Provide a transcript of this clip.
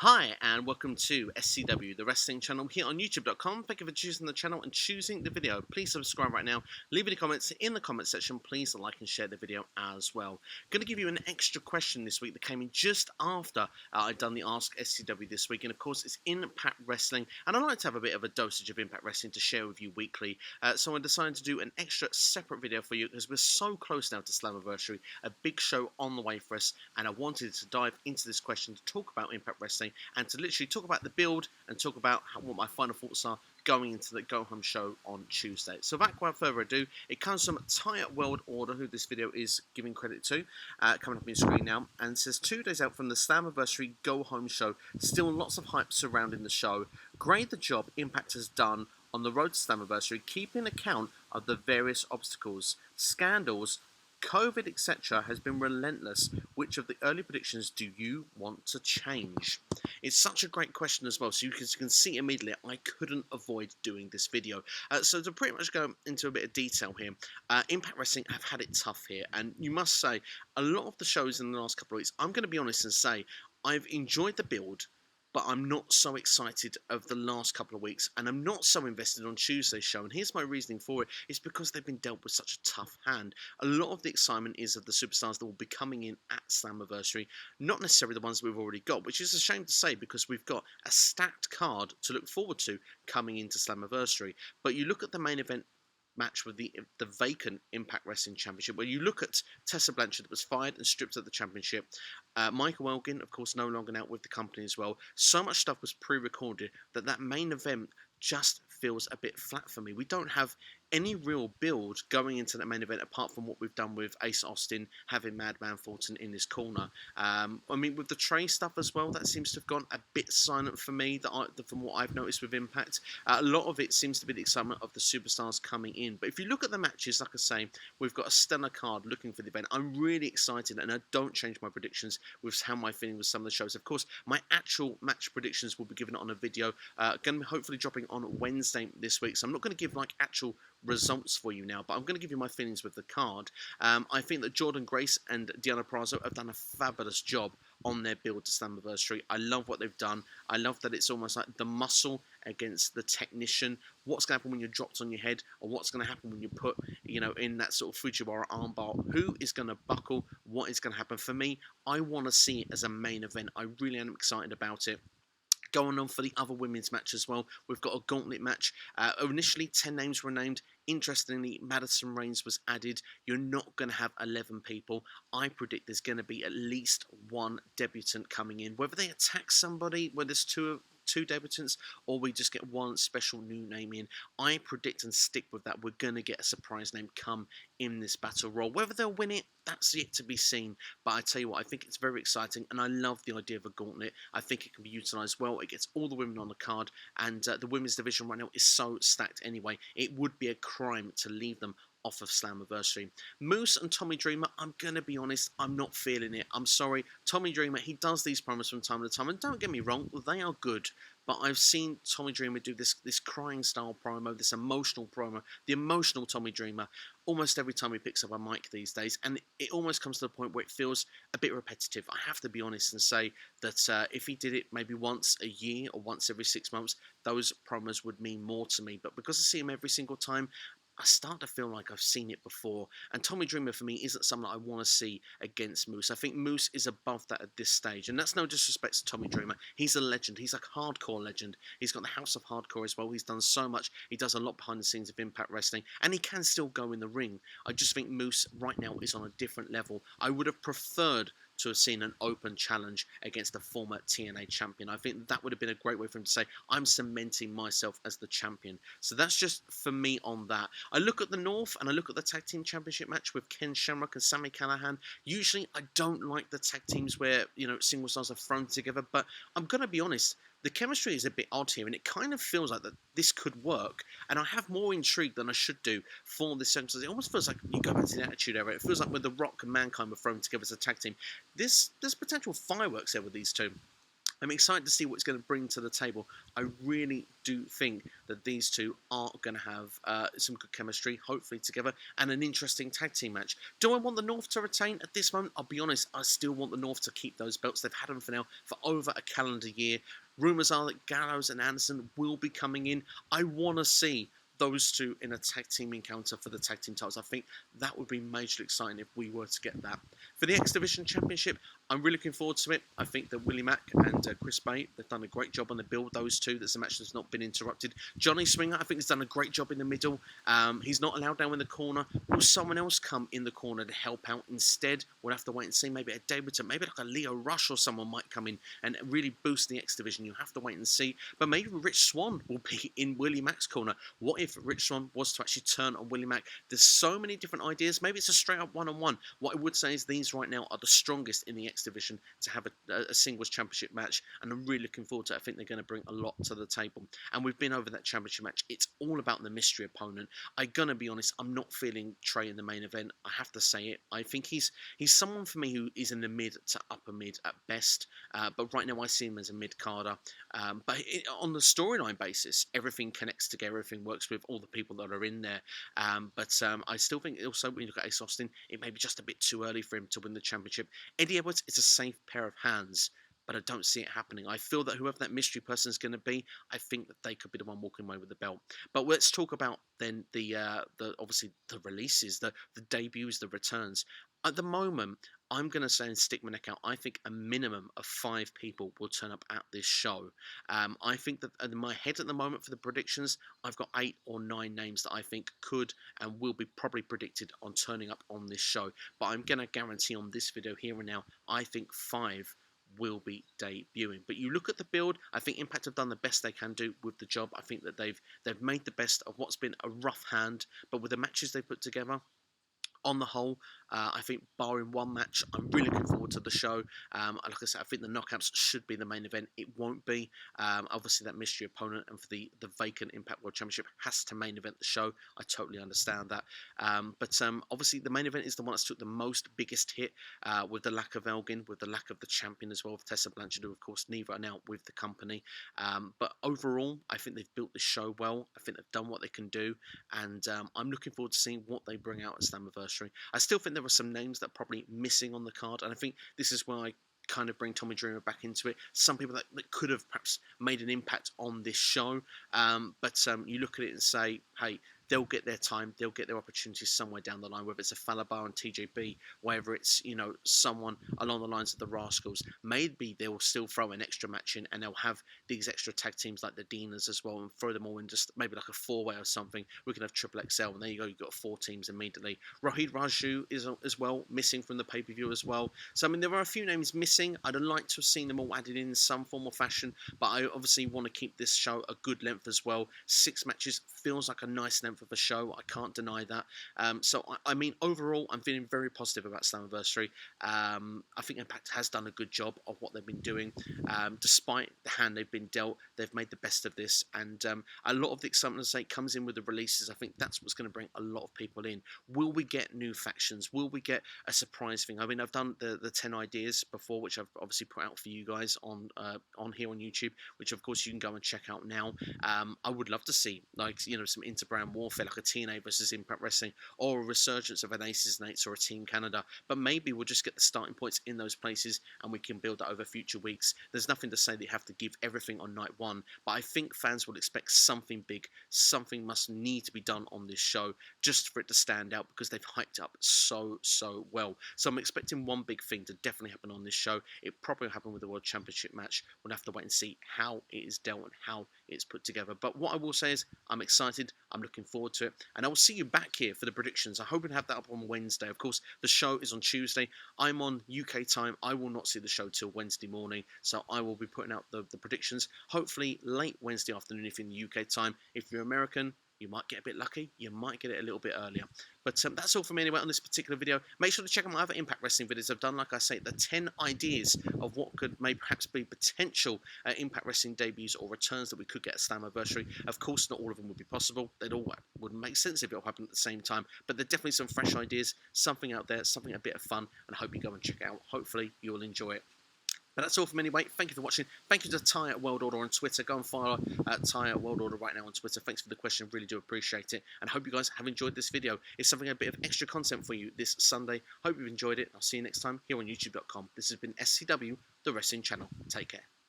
Hi and welcome to SCW, the wrestling channel here on YouTube.com. Thank you for choosing the channel and choosing the video. Please subscribe right now. Leave any comments in the comment section. Please like and share the video as well. Going to give you an extra question this week that came in just after I'd done the Ask SCW this week. And of course, it's Impact Wrestling. And I like to have a bit of a dosage of Impact Wrestling to share with you weekly. So I decided to do an extra separate video for you because we're so close now to Slammiversary, a big show on the way for us. And I wanted to dive into this question to talk about Impact Wrestling and to literally talk about the build and talk about what my final thoughts are going into the go-home show on Tuesday. So without further ado, it comes from Tire World Order, who this video is giving credit to, coming up on your screen now, and says 2 days out from the Slammiversary go-home show, still lots of hype surrounding the show. Grade the job Impact has done on the road to Slammiversary, keeping account of the various obstacles, scandals, COVID, etc. has been relentless. Which of the early predictions do you want to change? It's such a great question as well, so you can see immediately I couldn't avoid doing this video. So to pretty much go into a bit of detail here, Impact Wrestling have had it tough here, and you must say, a lot of the shows in the last couple of weeks, I'm going to be honest and say, I've enjoyed the build, but I'm not so excited of the last couple of weeks, and I'm not so invested on Tuesday's show. And here's my reasoning for it: it's because they've been dealt with such a tough hand. A lot of the excitement is of the superstars that will be coming in at Slammiversary, not necessarily the ones we've already got, which is a shame to say because we've got a stacked card to look forward to coming into Slammiversary. But you look at the main event match with the vacant Impact Wrestling Championship, where you look at Tessa Blanchard that was fired and stripped of the championship. Michael Elgin, of course, no longer now with the company as well. So much stuff was pre-recorded that main event just feels a bit flat for me. We don't have any real build going into that main event apart from what we've done with Ace Austin having Madman Fulton in his corner. I mean, with the Trey stuff as well, that seems to have gone a bit silent for me from what I've noticed with Impact. A lot of it seems to be the excitement of the superstars coming in. But if you look at the matches, like I say, we've got a stellar card looking for the event. I'm really excited, and I don't change my predictions with how my feeling with some of the shows. Of course, my actual match predictions will be given on a video, going to be hopefully dropping on Wednesday this week. So I'm not going to give like actual results for you now, but I'm going to give you my feelings with the card. I think that Jordan Grace and Deanna Prazo have done a fabulous job on their build to Slammiversary. I love what they've done. I love that it's almost like the muscle against the technician. What's going to happen when you're dropped on your head, or what's going to happen when you put, in that sort of Fujiwara armbar? Who is going to buckle? What is going to happen? For me, I want to see it as a main event. I really am excited about it. Going on for the other women's match as well, we've got a gauntlet match. Initially, 10 names were named. Interestingly, Madison Reigns was added. You're not going to have 11 people. I predict there's going to be at least one debutant coming in. Whether they attack somebody, where there's two debutants, or we just get one special new name in, I predict and stick with that. We're going to get a surprise name come in this battle royal. Whether they'll win it, that's yet to be seen. But I tell you what, I think it's very exciting, and I love the idea of a gauntlet. I think it can be utilised well. It gets all the women on the card, and the women's division right now is so stacked anyway. It would be a crime to leave them off of Slammiversary. Moose and Tommy Dreamer, I'm going to be honest, I'm not feeling it. I'm sorry. Tommy Dreamer, he does these promos from time to time, and don't get me wrong, they are good. But I've seen Tommy Dreamer do this crying style promo, this emotional promo, the emotional Tommy Dreamer, almost every time he picks up a mic these days. And it almost comes to the point where it feels a bit repetitive. I have to be honest and say that if he did it maybe once a year or once every 6 months, those promos would mean more to me. But because I see him every single time, I start to feel like I've seen it before. And Tommy Dreamer, for me, isn't someone I want to see against Moose. I think Moose is above that at this stage. And that's no disrespect to Tommy Dreamer. He's a legend. He's a hardcore legend. He's got the House of Hardcore as well. He's done so much. He does a lot behind the scenes of Impact Wrestling. And he can still go in the ring. I just think Moose right now is on a different level. I would have preferred to have seen an open challenge against a former TNA champion. I think that would have been a great way for him to say, I'm cementing myself as the champion. So that's just for me on that. I look at the North and I look at the Tag Team Championship match with Ken Shamrock and Sami Callihan. Usually I don't like the tag teams where, single stars are thrown together, but I'm going to be honest, the chemistry is a bit odd here, and it kind of feels like that this could work. And I have more intrigue than I should do for this sentence. It almost feels like you go back to the Attitude Era. It feels like when The Rock and Mankind were thrown together as a tag team, there's potential fireworks there with these two. I'm excited to see what it's going to bring to the table. I really do think that these two are going to have some good chemistry, hopefully together, and an interesting tag team match. Do I want the North to retain at this moment? I'll be honest, I still want the North to keep those belts. They've had them for now for over a calendar year. Rumours are that Gallows and Anderson will be coming in. I want to see those two in a tag team encounter for the tag team titles. I think that would be majorly exciting if we were to get that. For the X Division Championship, I'm really looking forward to it. I think that Willie Mack and Chris Bay, they've done a great job on the build, those two. That's a match that's not been interrupted. Johnny Swinger, I think, has done a great job in the middle. He's not allowed down in the corner. Will someone else come in the corner to help out instead? We'll have to wait and see. Maybe a Davidson, maybe like a Leo Rush or someone might come in and really boost the X Division. You have to wait and see. But maybe Rich Swann will be in Willie Mack's corner. What if Rich Swann was to actually turn on Willie Mack? There's so many different ideas. Maybe it's a straight up one-on-one. What I would say is these right now are the strongest in the X Division to have a singles championship match, and I'm really looking forward to it. I think they're going to bring a lot to the table, and we've been over that championship match. It's all about the mystery opponent. I'm going to be honest, I'm not feeling Trey in the main event. I have to say it. I think he's someone for me who is in the mid to upper mid at best, but right now I see him as a mid-carder. On the storyline basis, everything connects together, everything works with all the people that are in there. I still think also when you look at Ace Austin, it may be just a bit too early for him to win the championship. Eddie Edwards is a safe pair of hands, but I don't see it happening. I feel that whoever that mystery person is going to be, I think that they could be the one walking away with the belt. But let's talk about then the obviously the releases, the debuts, the returns. At the moment, I'm going to say and stick my neck out, I think a minimum of 5 people will turn up at this show. I think that in my head at the moment for the predictions, I've got 8 or 9 names that I think could and will be probably predicted on turning up on this show. But I'm going to guarantee on this video here and now, I think 5 will be debuting. But you look at the build, I think Impact have done the best they can do with the job. I think that they've made the best of what's been a rough hand, but with the matches they put together, on the whole, I think barring one match, I'm really looking forward to the show. Like I said, I think the knockouts should be the main event. It won't be. Obviously, that mystery opponent and for the vacant Impact World Championship has to main event the show. I totally understand that. Obviously, the main event is the one that's took the most biggest hit with the lack of Elgin, with the lack of the champion as well, with Tessa Blanchard, who, of course, neither are now with the company. But overall, I think they've built the show well. I think they've done what they can do. And I'm looking forward to seeing what they bring out at Slammiversary. I still think there are some names that are probably missing on the card, and I think this is where I kind of bring Tommy Dreamer back into it. Some people that could have perhaps made an impact on this show, you look at it and say, hey, they'll get their time, they'll get their opportunities somewhere down the line, whether it's a Falabar and TJB, whether it's, someone along the lines of the Rascals. Maybe they'll still throw an extra match in and they'll have these extra tag teams like the Dinas as well and throw them all in just maybe like a 4-way or something. We can have Triple XL and there you go, you've got 4 teams immediately. Rohit Raju is as well missing from the pay-per-view as well. So, there are a few names missing. I'd like to have seen them all added in some form or fashion, but I obviously want to keep this show a good length as well. 6 matches feels like a nice length of a show. I can't deny that. Overall, I'm feeling very positive about Slammiversary. I think Impact has done a good job of what they've been doing. Despite the hand they've been dealt, they've made the best of this. And a lot of the excitement, as I say, comes in with the releases. I think that's what's going to bring a lot of people in. Will we get new factions? Will we get a surprise thing? I've done the 10 ideas before, which I've obviously put out for you guys on here on YouTube, which of course you can go and check out now. I would love to see some interbrand warfare, like a TNA versus Impact Wrestling, or a resurgence of an Aces and Eights or a Team Canada. But maybe we'll just get the starting points in those places and we can build that over future weeks. There's nothing to say that you have to give everything on night one, but I think fans will expect something big. Something must need to be done on this show just for it to stand out, because they've hyped up so well. So I'm expecting one big thing to definitely happen on this show. It probably will happen with the World Championship match. We'll have to wait and see how it is dealt and how it's put together. But what I will say is I'm excited. I'm looking forward to it. And I will see you back here for the predictions. I hope to have that up on Wednesday. Of course, the show is on Tuesday. I'm on UK time. I will not see the show till Wednesday morning. So I will be putting out the predictions, hopefully late Wednesday afternoon if you're in the UK time. If you're American, you might get a bit lucky. You might get it a little bit earlier. But that's all from me anyway on this particular video. Make sure to check out my other Impact Wrestling videos I've done. Like I say, the 10 ideas of what could perhaps be potential Impact Wrestling debuts or returns that we could get at Slammiversary. Of course, not all of them would be possible. They'd all wouldn't make sense if it all happened at the same time. But there are definitely some fresh ideas, something out there, something a bit of fun, and I hope you go and check it out. Hopefully, you'll enjoy it. But that's all from me anyway. Thank you for watching. Thank you to Ty at World Order on Twitter. Go and follow Ty at World Order right now on Twitter. Thanks for the question. Really do appreciate it. And hope you guys have enjoyed this video. It's something a bit of extra content for you this Sunday. Hope you've enjoyed it. I'll see you next time here on YouTube.com. This has been SCW, the Wrestling Channel. Take care.